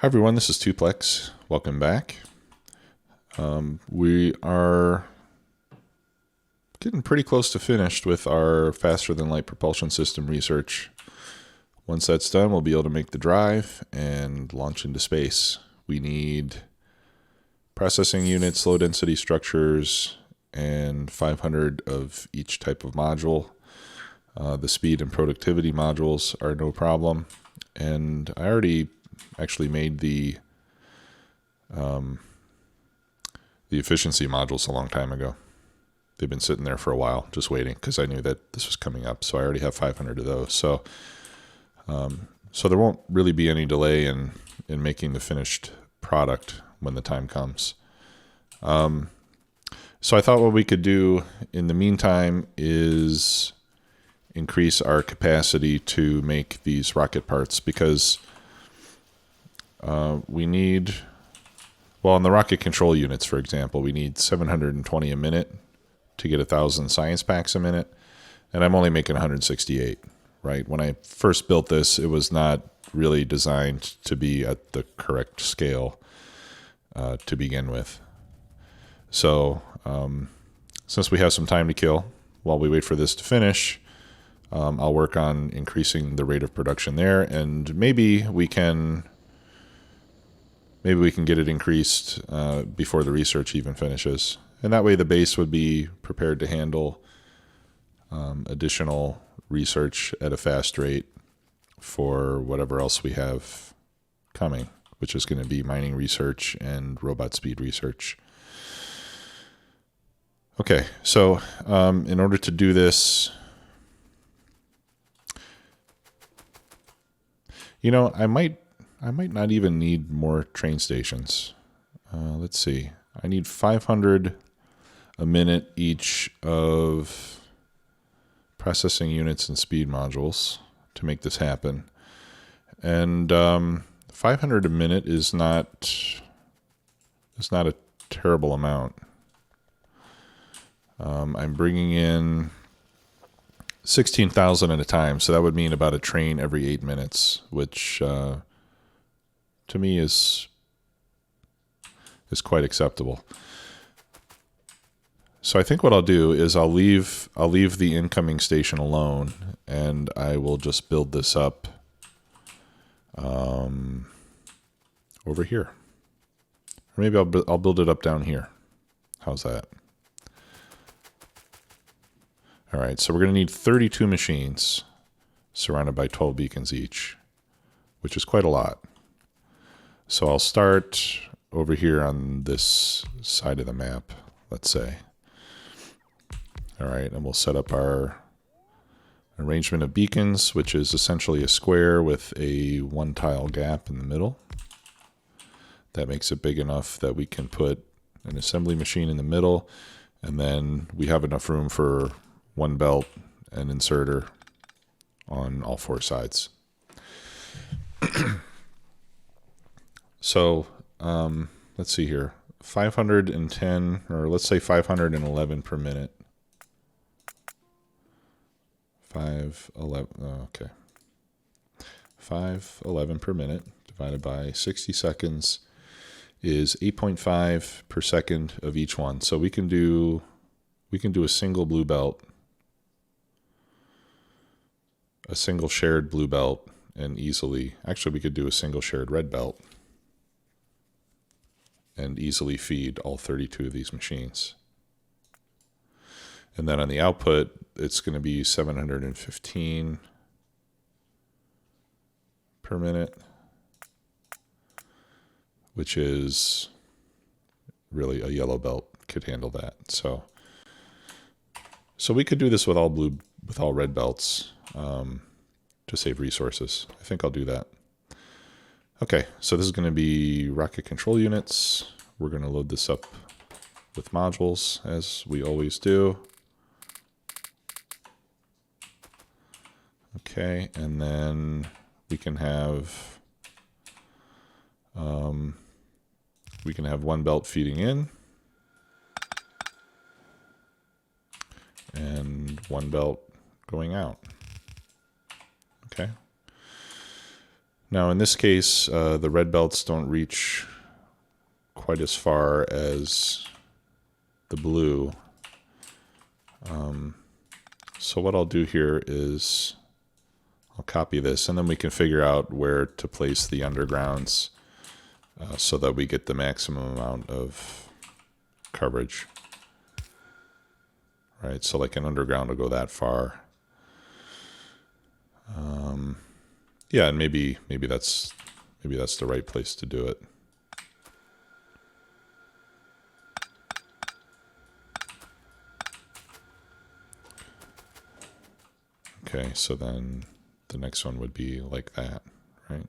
Hi everyone, this is Tuplex. Welcome back. We are getting pretty close to finished with our faster than light propulsion system research. Once that's done, we'll be able to make the drive and launch into space. We need processing units, low density structures, and 500 of each type of module. The speed and productivity modules are no problem. And I already actually made the efficiency modules a long time ago. They've been sitting there for a while, just waiting, because I knew that this was coming up. So I already have 500 of those. So there won't really be any delay in making the finished product when the time comes. So I thought what we could do in the meantime is increase our capacity to make these rocket parts, because we need, well, in the rocket control units, for example, we need 720 a minute to get 1,000 science packs a minute, and I'm only making 168, right? When I first built this, it was not really designed to be at the correct scale to begin with. So since we have some time to kill while we wait for this to finish, I'll work on increasing the rate of production there, and maybe we can get it increased before the research even finishes. And that way the base would be prepared to handle additional research at a fast rate for whatever else we have coming, which is going to be mining research and robot speed research. Okay, so in order to do this, I might not even need more train stations. Let's see. I need 500 a minute each of processing units and speed modules to make this happen. And 500 a minute is not a terrible amount. I'm bringing in 16,000 at a time, so that would mean about a train every 8 minutes, which to me is quite acceptable. So I think what I'll do is I'll leave the incoming station alone, and I will just build this up over here. Or maybe I'll build it up down here. How's that? All right, so we're going to need 32 machines surrounded by 12 beacons each, which is quite a lot. So I'll start over here on this side of the map, let's say. All right, and we'll set up our arrangement of beacons, which is essentially a square with a one tile gap in the middle. That makes it big enough that we can put an assembly machine in the middle, and then we have enough room for one belt and inserter on all four sides. So let's see here, 510, or let's say 511 per minute. 511, okay. 511 per minute divided by 60 seconds is 8.5 per second of each one. So we can do a single blue belt, a single shared blue belt, and easily, actually we could do a single shared red belt and easily feed all 32 of these machines. And then on the output, it's going to be 715 per minute, which is really a yellow belt could handle that. So we could do this with all red belts to save resources. I think I'll do that. Okay, so this is going to be rocket control units. We're going to load this up with modules, as we always do. Okay, and then we can have one belt feeding in and one belt going out. Okay. Now in this case, the red belts don't reach quite as far as the blue. So what I'll do here is I'll copy this, and then we can figure out where to place the undergrounds so that we get the maximum amount of coverage. Right, so like an underground will go that far. Yeah, and maybe that's the right place to do it. Okay, so then the next one would be like that, right?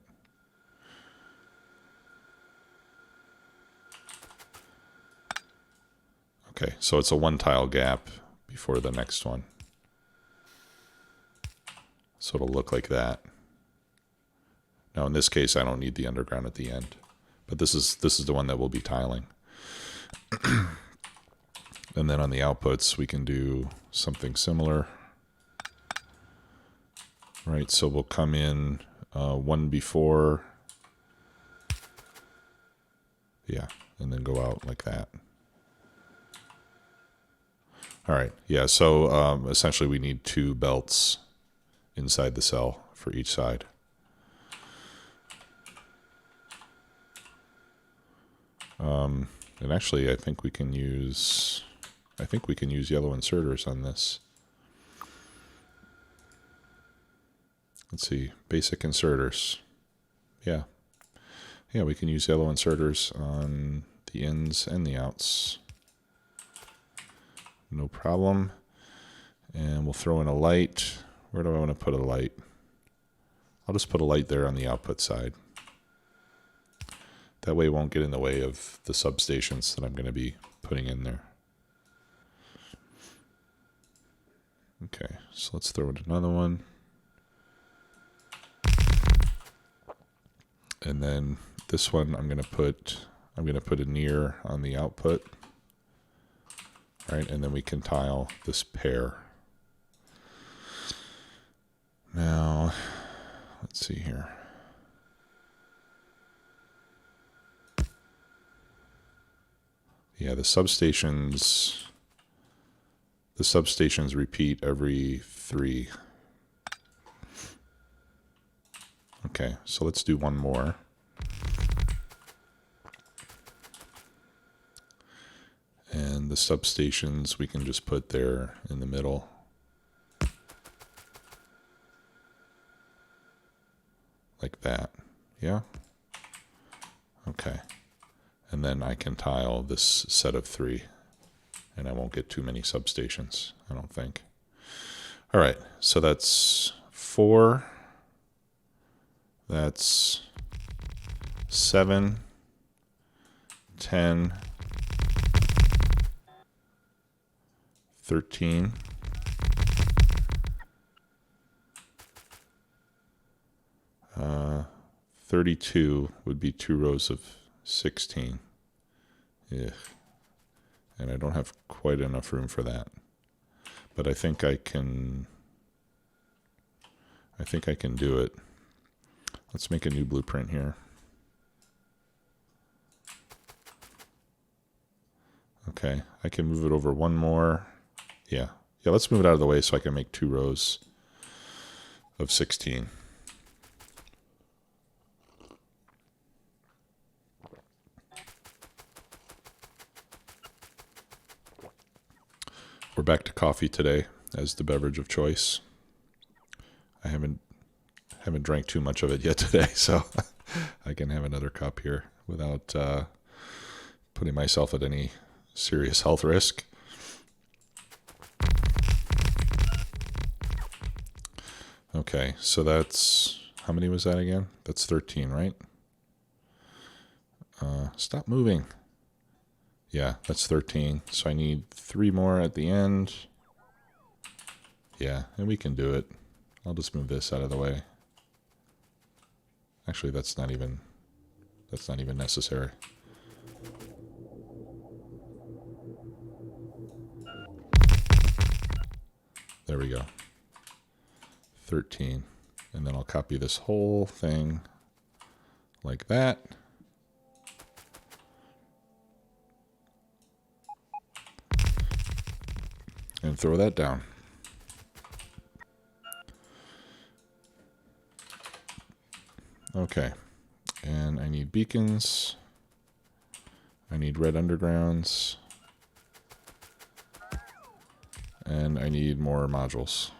Okay, so it's a one tile gap before the next one. So it'll look like that. Now in this case, I don't need the underground at the end, but this is the one that we'll be tiling. And then on the outputs, we can do something similar. Right, so we'll come in one before, yeah, and then go out like that. All right, yeah, so essentially we need 2 belts inside the cell for each side. And actually, I think we can use yellow inserters on this. Let's see, basic inserters. Yeah, we can use yellow inserters on the ins and the outs. No problem. And we'll throw in a light. Where do I want to put a light? I'll just put a light there on the output side. That way it won't get in the way of the substations that I'm going to be putting in there. Okay, so let's throw in another one. And then this one I'm going to put a near on the output. Right, and then we can tile this pair. Now, let's see here. Yeah, the substations repeat every 3. Okay, so let's do one more. And the substations we can just put there in the middle. Like that, yeah? Okay. And then I can tile this set of 3, and I won't get too many substations, I don't think. All right, so that's 4. That's 7, 10, 13, 32 would be 2 rows of 16. Yeah. And I don't have quite enough room for that. But I think I can do it. Let's make a new blueprint here. Okay, I can move it over one more. Yeah, let's move it out of the way so I can make 2 rows of 16. We're back to coffee today as the beverage of choice. I haven't drank too much of it yet today, so I can have another cup here without putting myself at any serious health risk. Okay, so that's, how many was that again? That's 13, right? Stop moving. Yeah, that's 13. So I need 3 more at the end. Yeah, and we can do it. I'll just move this out of the way. Actually, that's not even necessary. There we go. 13. And then I'll copy this whole thing like that. And throw that down. Okay, and I need beacons. I need red undergrounds. And I need more modules.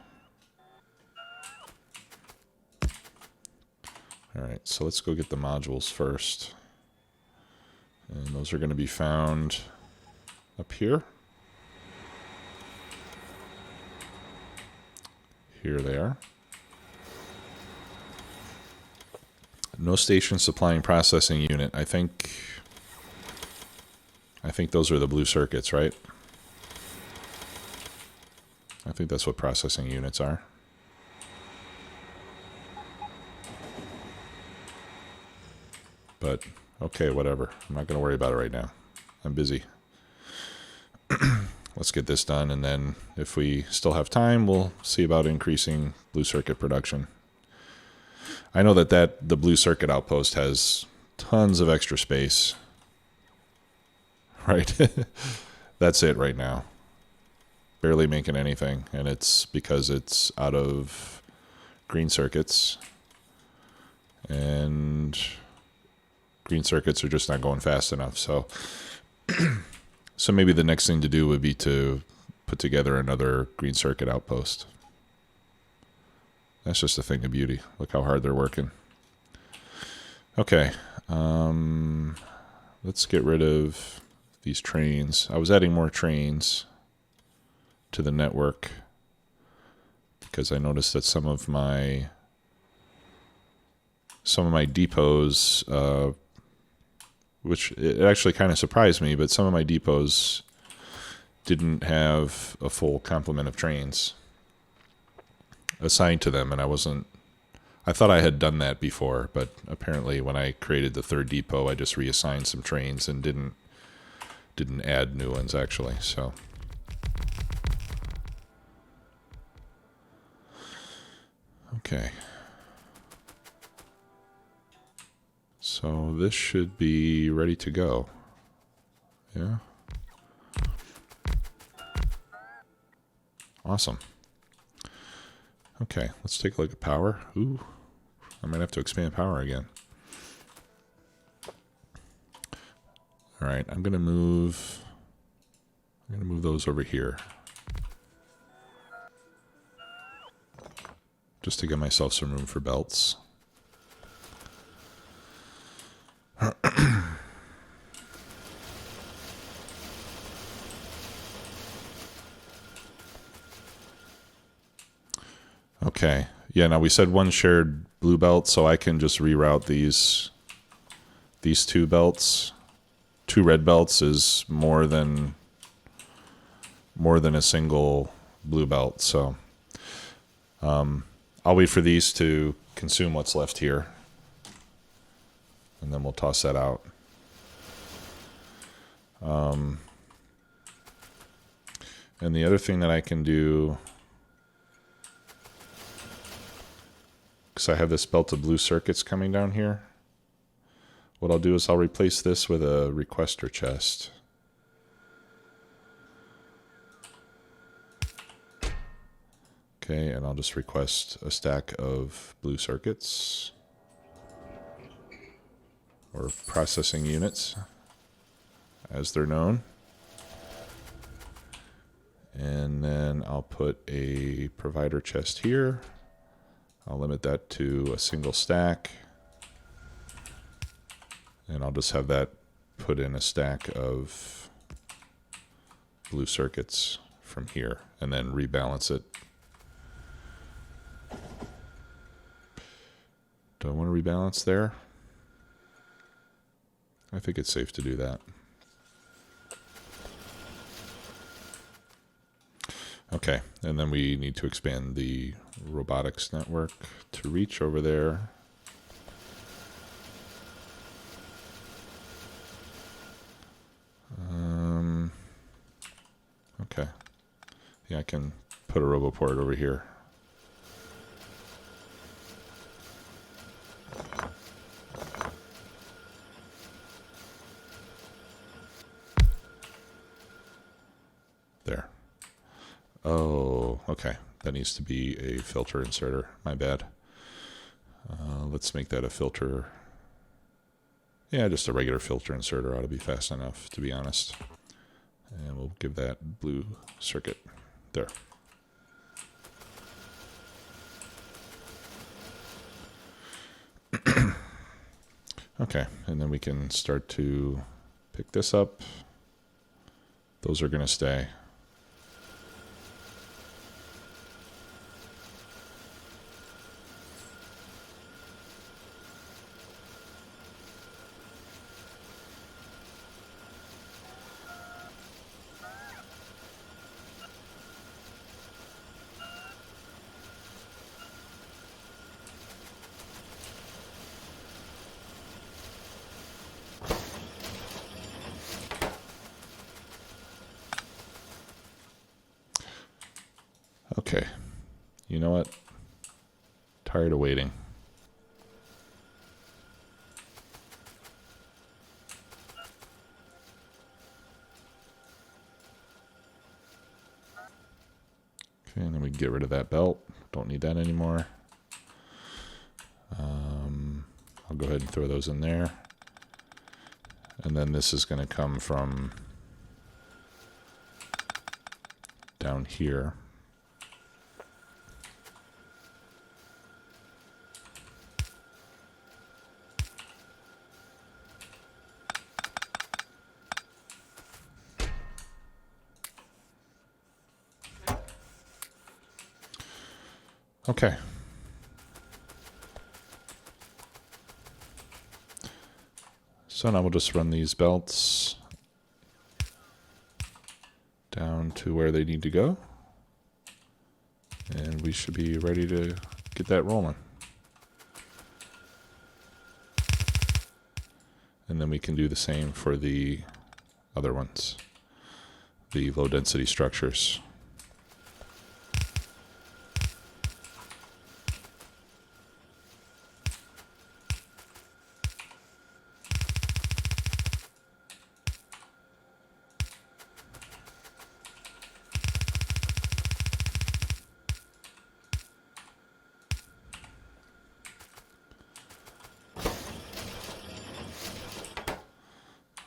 Alright, so let's go get the modules first. And those are going to be found up here. Here they are. No station supplying processing unit. I think those are the blue circuits, right? I think that's what processing units are. But, okay, whatever. I'm not going to worry about it right now. I'm busy. Let's get this done, and then if we still have time, we'll see about increasing blue circuit production. I know that the blue circuit outpost has tons of extra space. Right? That's it right now. Barely making anything, and it's because it's out of green circuits, and green circuits are just not going fast enough. So so maybe the next thing to do would be to put together another green circuit outpost. That's just a thing of beauty. Look how hard they're working. Okay, let's get rid of these trains. I was adding more trains to the network because I noticed that some of my depots, which it actually kind of surprised me, but some of my depots didn't have a full complement of trains assigned to them, and I thought I had done that before, but apparently when I created the third depot, I just reassigned some trains and didn't add new ones actually. So okay. So this should be ready to go. Yeah. Awesome. Okay, let's take a look at power. Ooh, I might have to expand power again. All right, I'm gonna move those over here, just to give myself some room for belts. Okay. Yeah, now we said one shared blue belt, so I can just reroute these two belts. Two red belts is more than a single blue belt, so I'll wait for these to consume what's left here, and then we'll toss that out. And the other thing that I can do, because I have this belt of blue circuits coming down here, what I'll do is I'll replace this with a requester chest. Okay, and I'll just request a stack of blue circuits, or processing units, as they're known. And then I'll put a provider chest here. I'll limit that to a single stack. And I'll just have that put in a stack of blue circuits from here, and then rebalance it. Do I want to rebalance there? I think it's safe to do that. Okay, and then we need to expand the robotics network to reach over there. Okay. Yeah, I can put a roboport over here. Oh, okay. That needs to be a filter inserter. My bad. Let's make that a filter. Yeah, just a regular filter inserter ought to be fast enough, to be honest. And we'll give that blue circuit there. Okay, and then we can start to pick this up. Those are going to stay. Okay, you know what? Tired of waiting. Okay, and then we get rid of that belt. Don't need that anymore. I'll go ahead and throw those in there. And then this is going to come from down here. Okay. So now we'll just run these belts down to where they need to go. And we should be ready to get that rolling. And then we can do the same for the other ones, the low density structures.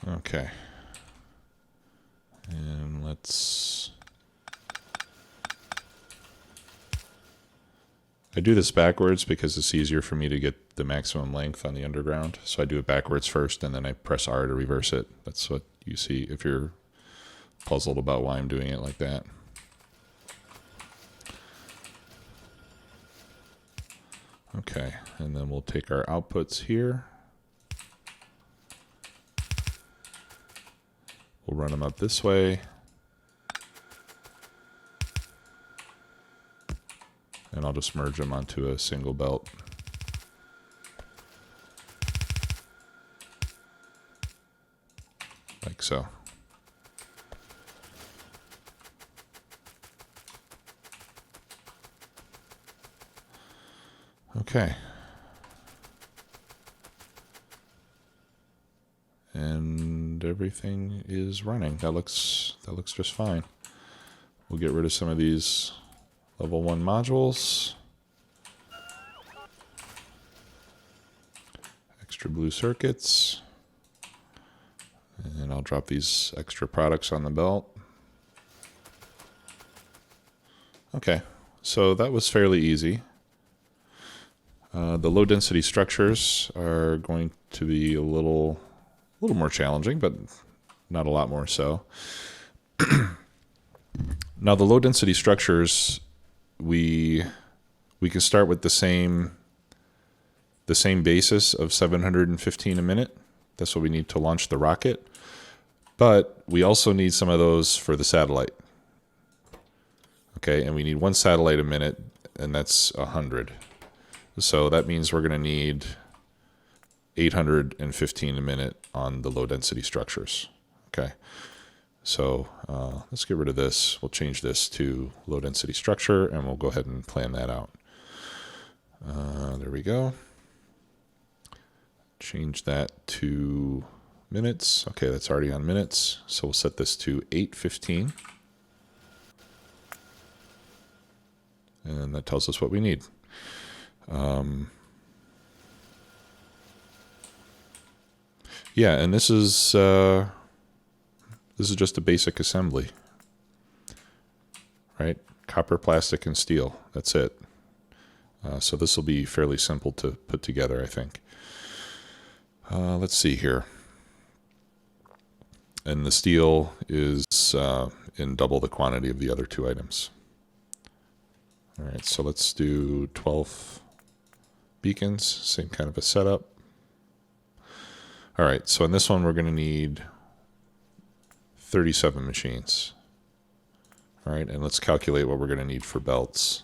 Okay. And let's... I do this backwards because it's easier for me to get the maximum length on the underground. So I do it backwards first, and then I press R to reverse it. That's what you see if you're puzzled about why I'm doing it like that. Okay, and then we'll take our outputs here. We'll run them up this way. And I'll just merge them onto a single belt. Like so. Okay. And everything is running. That looks just fine. We'll get rid of some of these level 1 modules. Extra blue circuits. And I'll drop these extra products on the belt. Okay, so that was fairly easy. The low density structures are going to be a little more challenging, but not a lot more so. Now the low density structures, we can start with the same basis of 715 a minute. That's what we need to launch the rocket. But we also need some of those for the satellite. Okay, and we need 1 satellite a minute, and that's 100. So that means we're going to need 815 a minute on the low density structures. Okay, so let's get rid of this. We'll change this to low density structure, and we'll go ahead and plan that out. There we go. Change that to minutes. Okay, that's already on minutes. So we'll set this to 8:15. and that tells us what we need. Yeah, and this is just a basic assembly, right? Copper, plastic, and steel. That's it. So this will be fairly simple to put together, I think. Let's see here. And the steel is in double the quantity of the other two items. All right, so let's do 12 beacons, same kind of a setup. All right, so in this one we're going to need 37 machines. All right, and let's calculate what we're going to need for belts.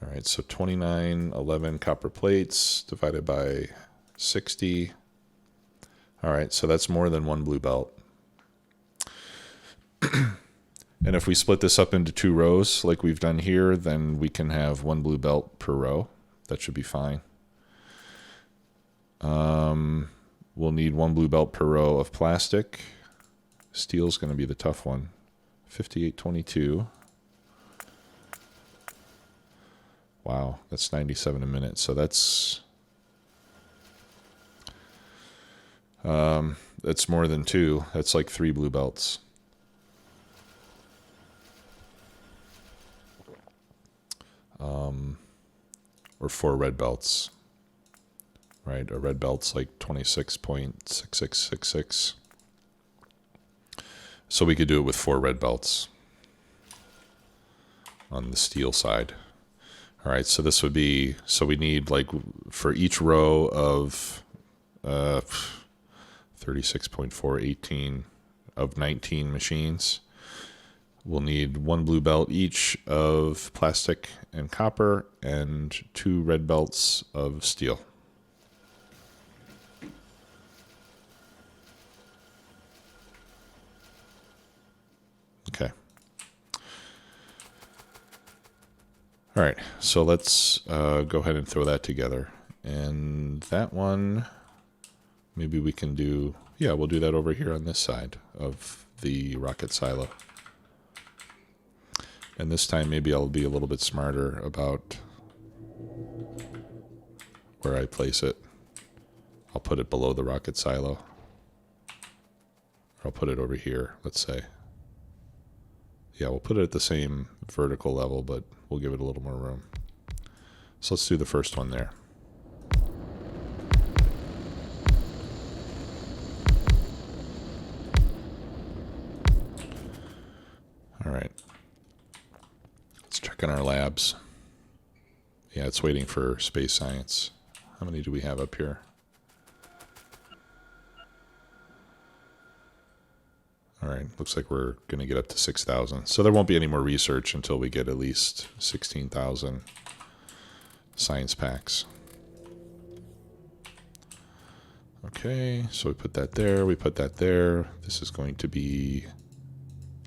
All right, so 2911 copper plates divided by 60. All right, so that's more than one blue belt. And if we split this up into 2 rows like we've done here, then we can have 1 blue belt per row. That should be fine. We'll need 1 blue belt per row of plastic. Steel's going to be the tough one. 5822. Wow, that's 97 a minute. So that's more than 2. That's like 3 blue belts. Or 4 red belts. Right, a red belt's like 26.6666. So we could do it with 4 red belts on the steel side. All right, so this would be, so we need like for each row of 36.418 of 19 machines, we'll need 1 blue belt each of plastic and copper and 2 red belts of steel. Okay. All right, so let's go ahead and throw that together. And that one, maybe we can do, yeah, we'll do that over here on this side of the rocket silo. And this time maybe I'll be a little bit smarter about where I place it. I'll put it below the rocket silo. Or I'll put it over here, let's say. Yeah, we'll put it at the same vertical level, but we'll give it a little more room. So let's do the first one there. All right. Let's check in our labs. Yeah, it's waiting for space science. How many do we have up here? All right, looks like we're going to get up to 6,000. So there won't be any more research until we get at least 16,000 science packs. Okay, so we put that there, we put that there. This is going to be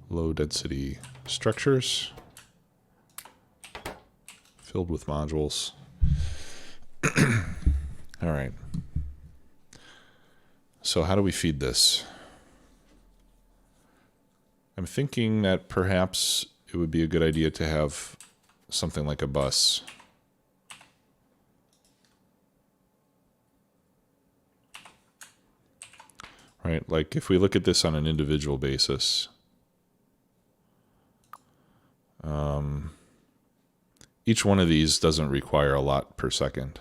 low density structures filled with modules. All right. So how do we feed this? I'm thinking that perhaps it would be a good idea to have something like a bus. Right, like if we look at this on an individual basis, each one of these doesn't require a lot per second.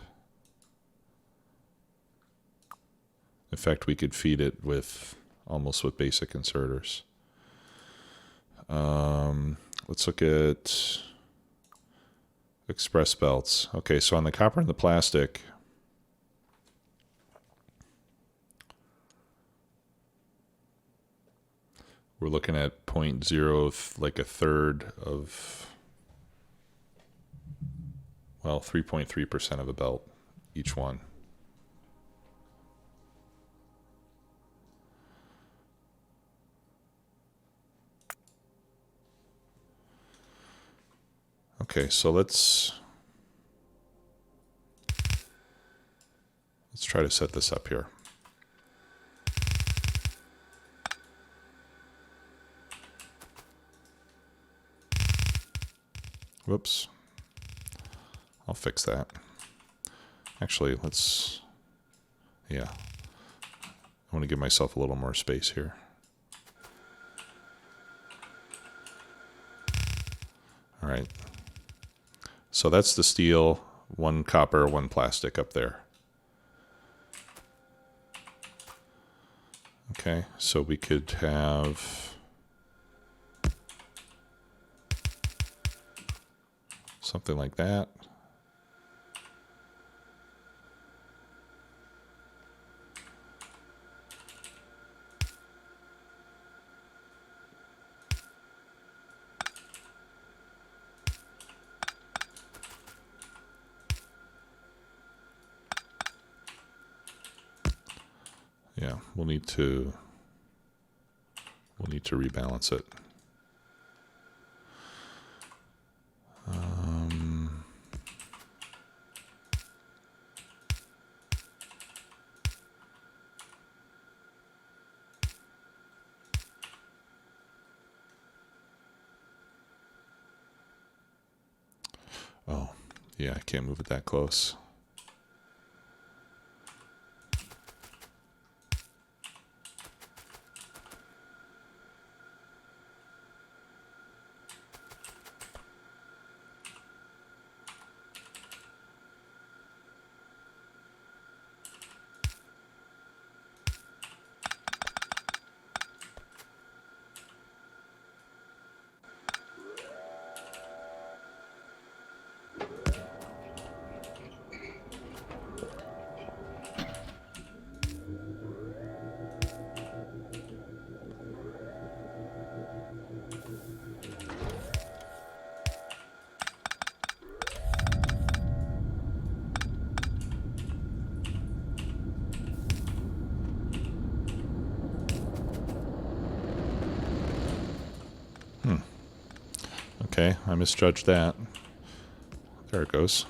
In fact, we could feed it with almost with basic inserters. Let's look at express belts. Okay, so on the copper and the plastic, we're looking at 0.0, like a third of, well, 3.3% of a belt, each one. Okay, so let's try to set this up here. Whoops. I'll fix that. Actually, yeah. I want to give myself a little more space here. All right. So that's the steel, 1 copper, 1 plastic up there. Okay, so we could have something like that. Yeah, we'll need to rebalance it. Oh, yeah, I can't move it that close. Okay, I misjudged that. There it goes.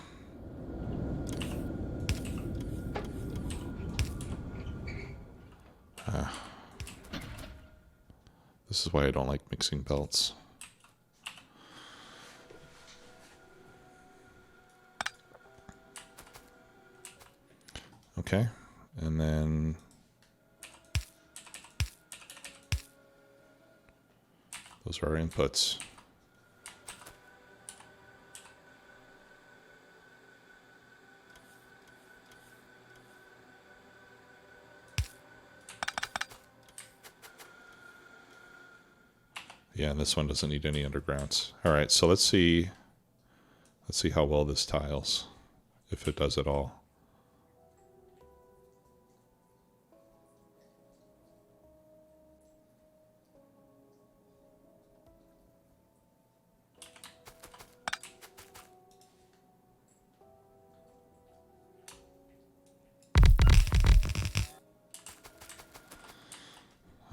This is why I don't like mixing belts. Okay, and then those are our inputs. Yeah, and this one doesn't need any undergrounds. All right, so let's see how well this tiles, if it does at all.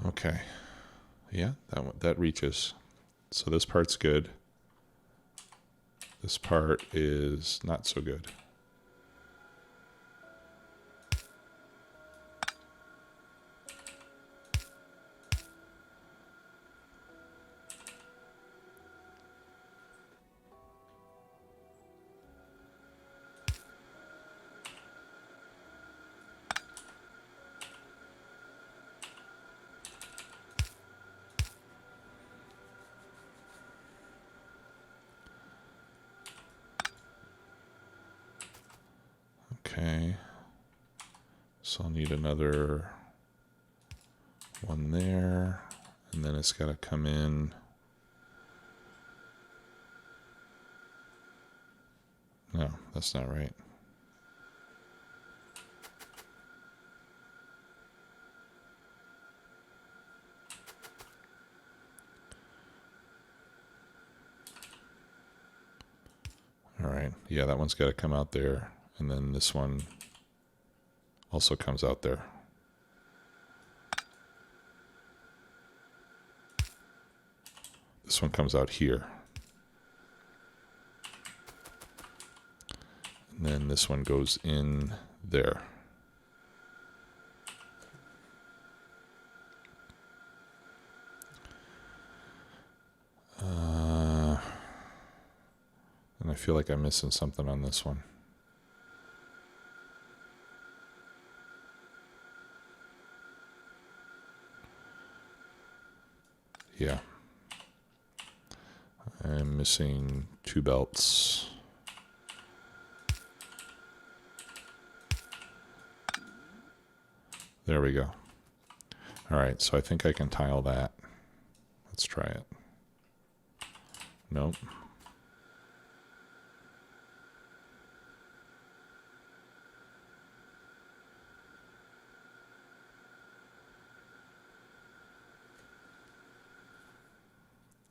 Okay. Yeah, that reaches. So this part's good. This part is not so good. Okay. So I'll need another one there, and then it's got to come in. No, that's not right. All right. Yeah, that one's got to come out there, and then this one also comes out there. This one comes out here. And then this one goes in there. I feel like I'm missing something on this one. Yeah. I'm missing 2 belts. There we go. All right, so I think I can tile that. Let's try it. Nope.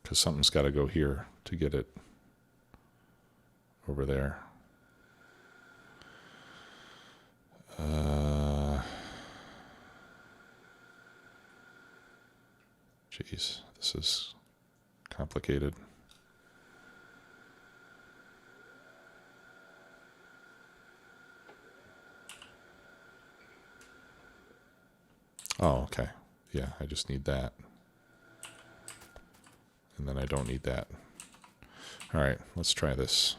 Because something's got to go here to get it over there. Jeez, this is complicated. Oh, okay. Yeah, I just need that. And then I don't need that. All right, let's try this.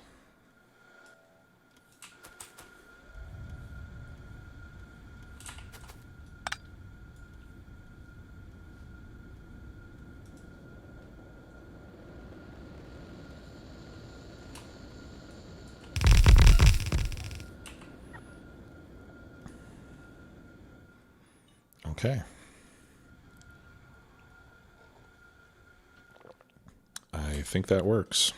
Okay. I think that works.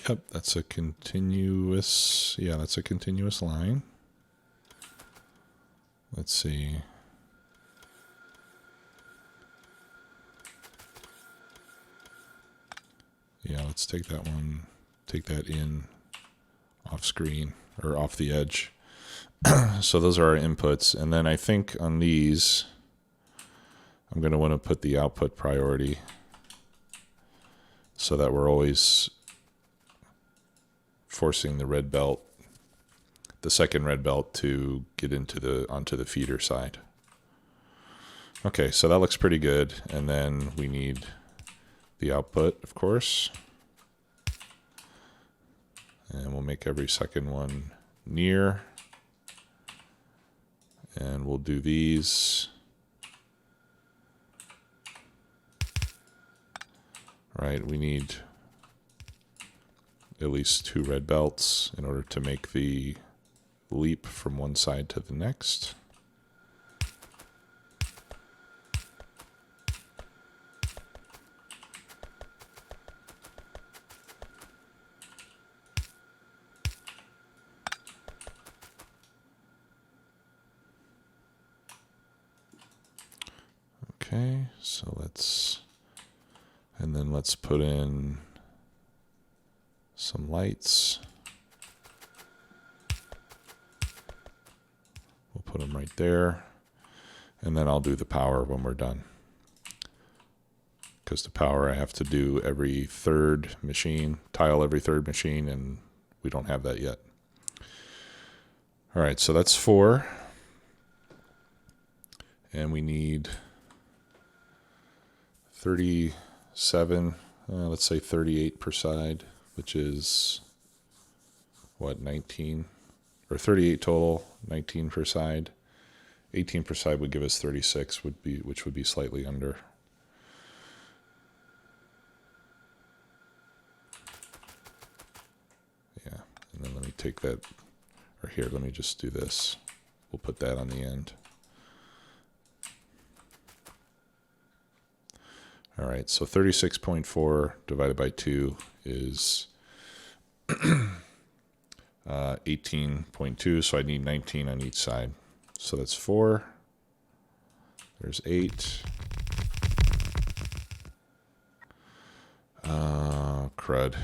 Yep, that's a continuous, yeah, that's a continuous line. Let's see. Yeah, let's take that one, take that in off screen or off the edge. So those are our inputs. And then I think on these, I'm going to want to put the output priority so that we're always forcing the red belt, the second red belt, to get onto the feeder side. Okay, so that looks pretty good. And then we need the output, of course. And we'll make every second one near. And we'll do these. Right, we need at least 2 red belts in order to make the leap from one side to the next. Okay, so let's put in some lights. We'll put them right there. And then I'll do the power when we're done. Because the power I have to do every third machine, tile every third machine, and we don't have that yet. All right, so that's 4. And we need 37, let's say 38 per side, which is what, 19? Or 38 total, 19 per side. 18 per side would give us 36, which would be slightly under. Yeah, and then let me take that, or here, let me just do this. We'll put that on the end. All right, so 36.4 divided by 2 is 18.2, so I need 19 on each side. So that's 4. There's 8. Crud.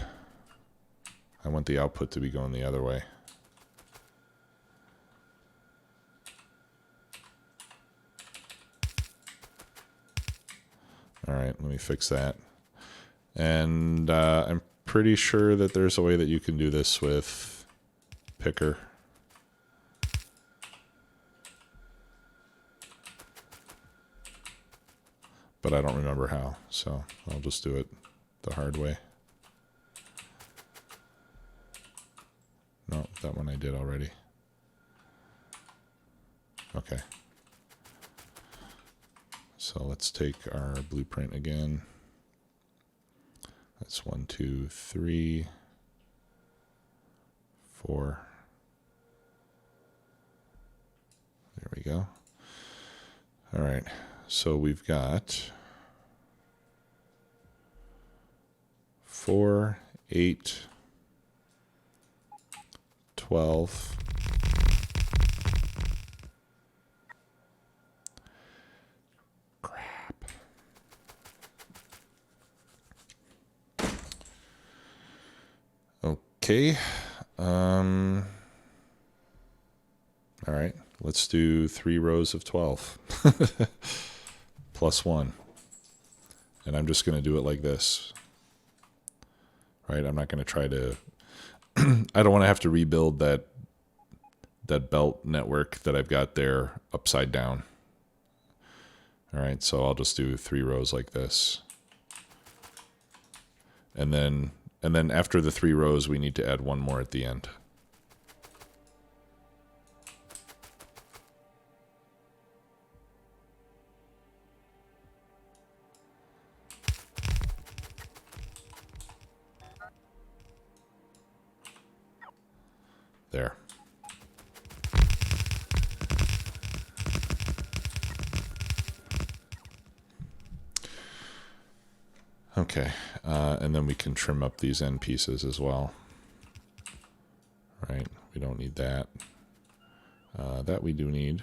I want the output to be going the other way. All right, let me fix that. And I'm pretty sure that there's a way that you can do this with picker. But I don't remember how, so I'll just do it the hard way. No, that one I did already. Okay. So let's take our blueprint again. That's 1, 2, 3, 4. There we go. All right. So we've got 4, 8, 12. Crap. Okay. All right. Let's do 3 rows of 12 plus 1. And I'm just going to do it like this. Right? I'm not going to try to I don't want to have to rebuild that belt network that I've got there upside down. All right, so I'll just do 3 rows like this. And then after the 3 rows, we need to add 1 more at the end. There. Okay, and then we can trim up these end pieces as well. Right, we don't need that. That we do need.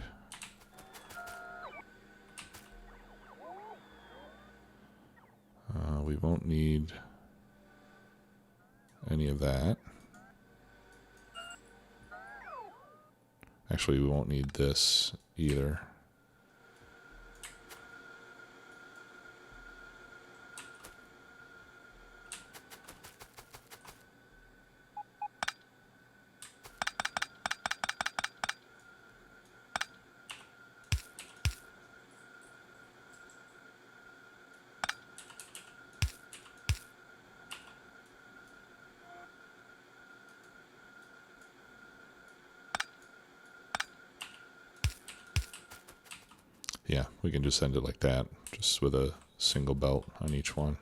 We won't need any of that. Actually, we won't need this either. Yeah, we can just end it like that, just with a single belt on each one.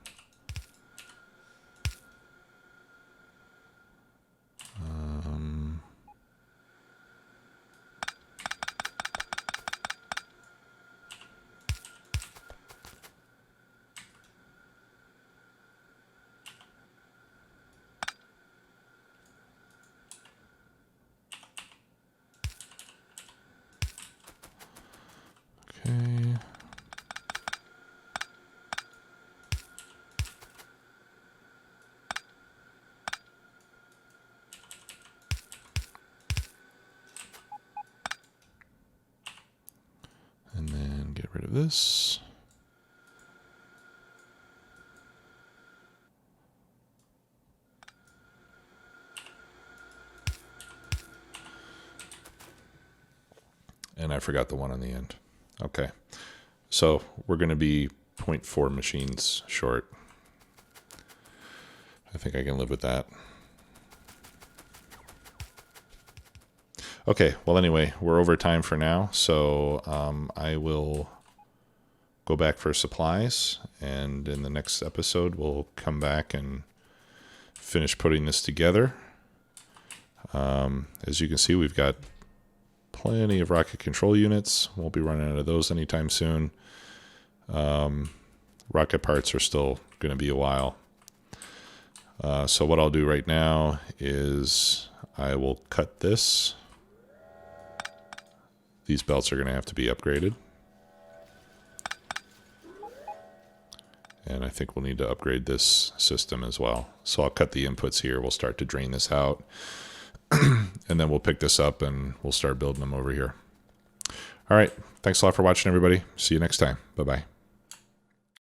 Okay. And then get rid of this. And I forgot the one on the end. Okay. So we're going to be 0.4 machines short. I think I can live with that. Okay, well, anyway, we're over time for now, so I will go back for supplies, and in the next episode, we'll come back and finish putting this together. As you can see, we've got plenty of rocket control units. Won't be running out of those anytime soon. Rocket parts are still going to be a while. So what I'll do right now is I will cut this. These belts are going to have to be upgraded. And I think we'll need to upgrade this system as well. So I'll cut the inputs here. We'll start to drain this out. And then we'll pick this up and we'll start building them over here. All right. Thanks a lot for watching, everybody. See you next time. Bye-bye.